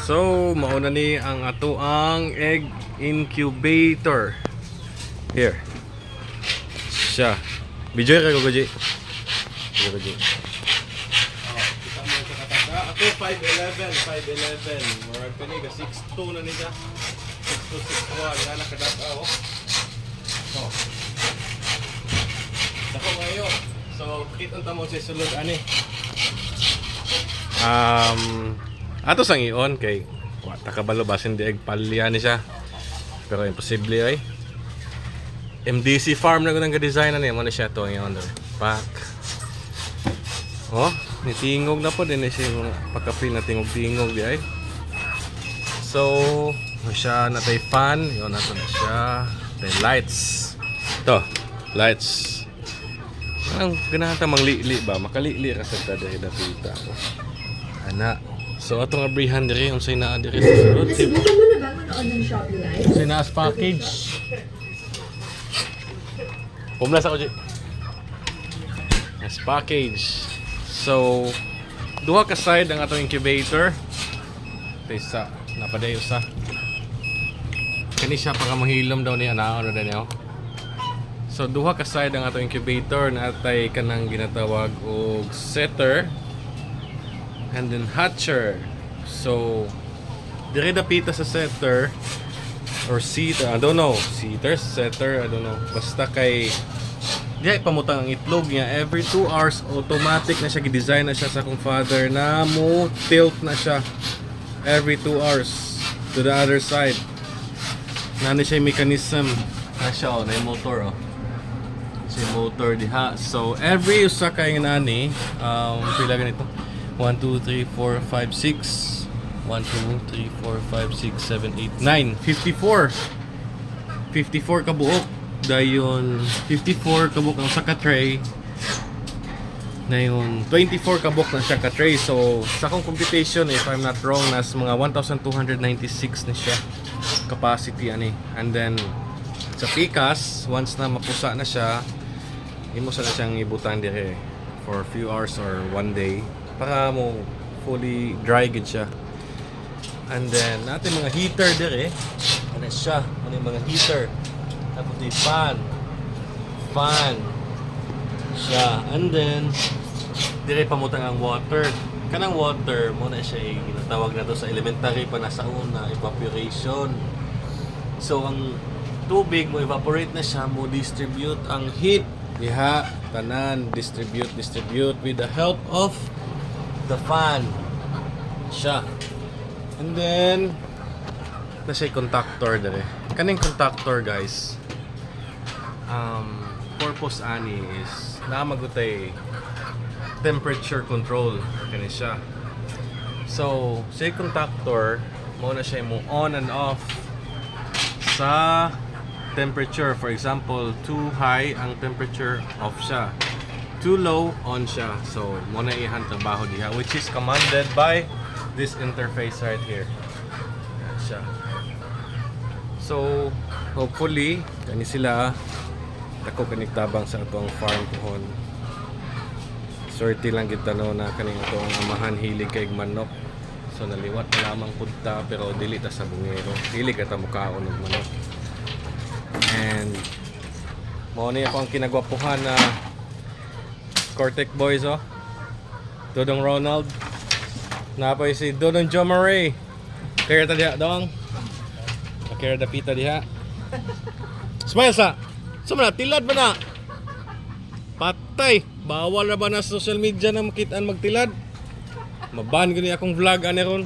So, mauna ni ang ato ang egg incubator. Here. Siya. Video ka ko, Goji. Video ko, Goji. Kita mo sa kataga. Ako 5'11". Murag ka niya. 6'2 na niya. 6'2", 6'1". Yan nakadata, oh. Oh. Ako ngayon. So, kitang tamo sa sulod, ani. Ato sang iyon kay takabalo basin di egg palya ni siya. Pero imposible ay. MDC farm na gunang ga-design na niya mo na siya to ngayon. Pack. Oh, nitingog na po din siya pagka-free na tingog-tingog di ay. So, siya natay fan, yon nato na siya. Tay lights. To, lights. Ang ganahan ta manglili ba? Makalili ra sa diri dapita ko. Ana. So atong abrihan diri unsay naa diri sa sulod. Nasubukan mo na ba manood ng Shopee Live? Unsay naa as package. Pumlas ako di. As package. So duha ka side ang atong incubator. Tesa napadayo sa. Kani siya para mahilom daw ni ana ano daw niya. So duha ka side ang atong incubator na atay kanang ginatawag og setter and then hatcher. So dire dapita sa setter or seater, I don't know, setter, I don't know. Basta kay diay pamutang ang itlog niya every 2 hours automatic na siya gi-design na siya sa akong father na mo tilt na siya every 2 hours to the other side. Nani siya mechanism na siya na yung motor si motor diha. So every usa kay nani pila ganito 1 2 3 4 5 6 1 2 3 4 5 6 7 8 9 54 ka buok dayon 54 ka buok ang saka tray na yun 24 ka buok na siya ka tray. So sa akong computation if I'm not wrong nas mga 1296 na siya capacity ani. And then sa pikas once na mapusa na siya imo sa na siyang ibutan dire for a few hours or one day para mo fully dry gid siya. And then natin mga heater dire ano siya ano yung mga heater tapos di fan siya. And then dire pamutang ang water kanang water mo na siya ginatawag na to sa elementary pa na sa una evaporation. So ang tubig mo evaporate na siya mo distribute ang heat diha tanan distribute with the help of the fan siya. And then nasa contactor dire kaning contactor guys purpose ani is na magutay temperature control kani siya. So say contactor mo na siya mo on and off sa temperature. For example, too high ang temperature, off siya. Too low, on siya. So, muna ihan trabaho diha, which is commanded by this interface right here. Yan siya. So, hopefully, kani sila dako kanig-tabang sa atong farm pohon. Sorty lang kita no na kaning atong amahan hilig kay manok. So, naliwat na lamang punta pero dili ta sa bungero. Hilig ata mukaon ng manok. And mao ni ako ang kinagwapuhan na Cortec boys Dodong Ronald napay si Dodong John Murray kaya ta diha dong kaya dapita diha smile sa sumana tilad ba na patay bawal na ba na social media na makitaan magtilad maban gani akong vlog ani ron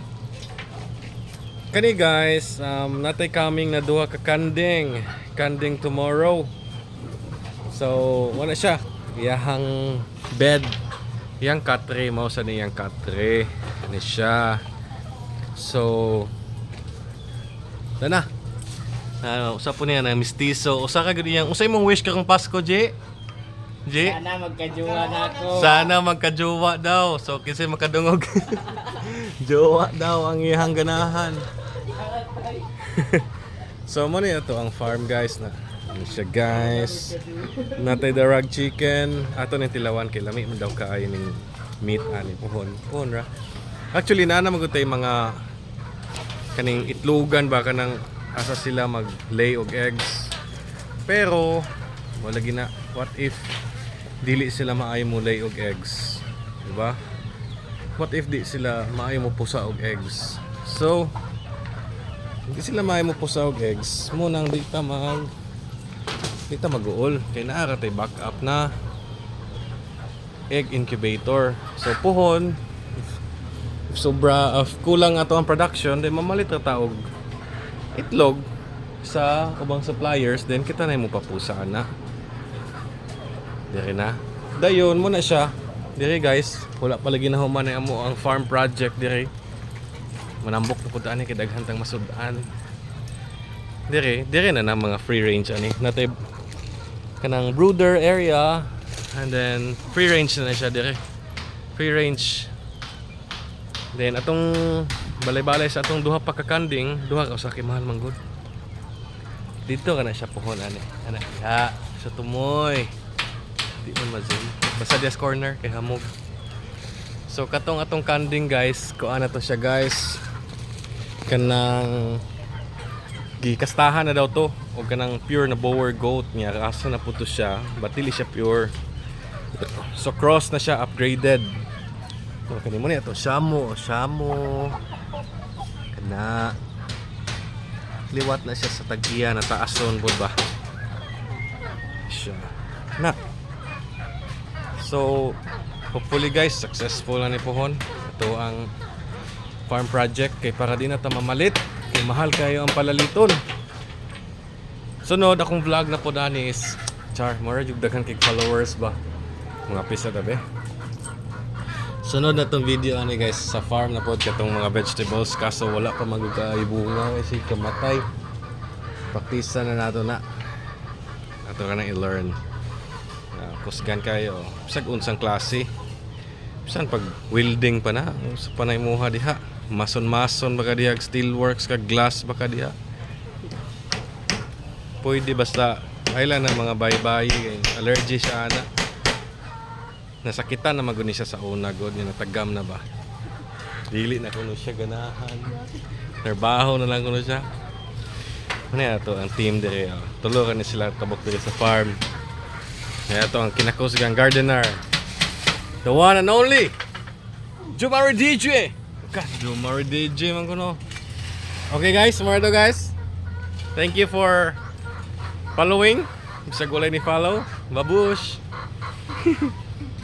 kani guys natay coming na duha ka kanding tomorrow. So wala siya iyahang bed iyang katre mo sa niyang katre ni siya. So na usa po niya na mistiso usa ka gud iyang usay mong wish ka kung Pasko J. Sana magkajowa na ako. Sana magkajowa daw. So kasi makadungog jowa daw ang iyang ganahan. So mo na ito ang farm guys na ano siya guys natay darag chicken ato ni tilawan kay lami man daw kaayo ning meat ani pohon ra actually naa na magutay mga kaning itlogan ba kanang asa sila mag lay og eggs. Pero wala gina, what if dili sila maayo mo lay og eggs, di ba? What if di sila maayo mo pusa og eggs? So hindi sila maayo mo pusa og eggs, mo nang di ta mag-uol kay naa ra tay backup na egg incubator. So puhon if sobra of kulang ato ang production, then mamalit ra ta og itlog sa ubang suppliers, then kita na mo papusaan na. Dire na. Dayon mo na siya. Dire guys, wala pa lagi na human na amo ang farm project dire. Manambok na pud ani kay daghan tang masud-an. Dire na mga free range ani. Natay kanang brooder area and then free range na siya dire. Free range. Then atong balay-balay sa atong duha pa ka kanding, duha ka usa kay mahal manggod. Dito ka na siya puhon ani. Ana ya, sa tumoy. Di man mazin. Basta dias corner kay hamog. So katong atong kanding guys, kuan na to siya guys. Kanang gikastahan na daw to o kanang pure na Boer goat niya, kaso na puto siya, batili siya pure. So cross na siya, upgraded. So kanimo ni ato Shamo kana liwat na siya sa tag-iya na taason pod ba siya na. So hopefully guys successful na ni pohon ito ang farm project, kay para di na ta mamalit kay mahal kayo ang palaliton. Sunod akong vlog na po dani is char mura jud daghan kay followers ba mga pisa dabe. Sunod na tong video ani guys, sa farm na po katong mga vegetables, kaso wala pa magkaibunga kasi kamatay. Praktisa na nato na. Ato ka na i-learn. Kusgan kayo. Bisag unsang klase. Bisan pag welding pa na, sa panay muha diha. Mason baka diha, steelworks ka, glass baka diha. Pwede basta ay lang ng mga bayi-bayi, allergy siya ana. Nasakitan na maguni siya sa una god niya, natagam na ba. Dili na kuno siya ganahan. Trabaho na lang kuno siya. Ano to ang team dire. Tulungan ni sila tabok dire sa farm. Kaya to ang kinakusgang gardener. The one and only Jumari DJ. Jumari DJ man kuno. Okay guys, more to guys. Thank you for following. Bisag walay ni follow. Babush.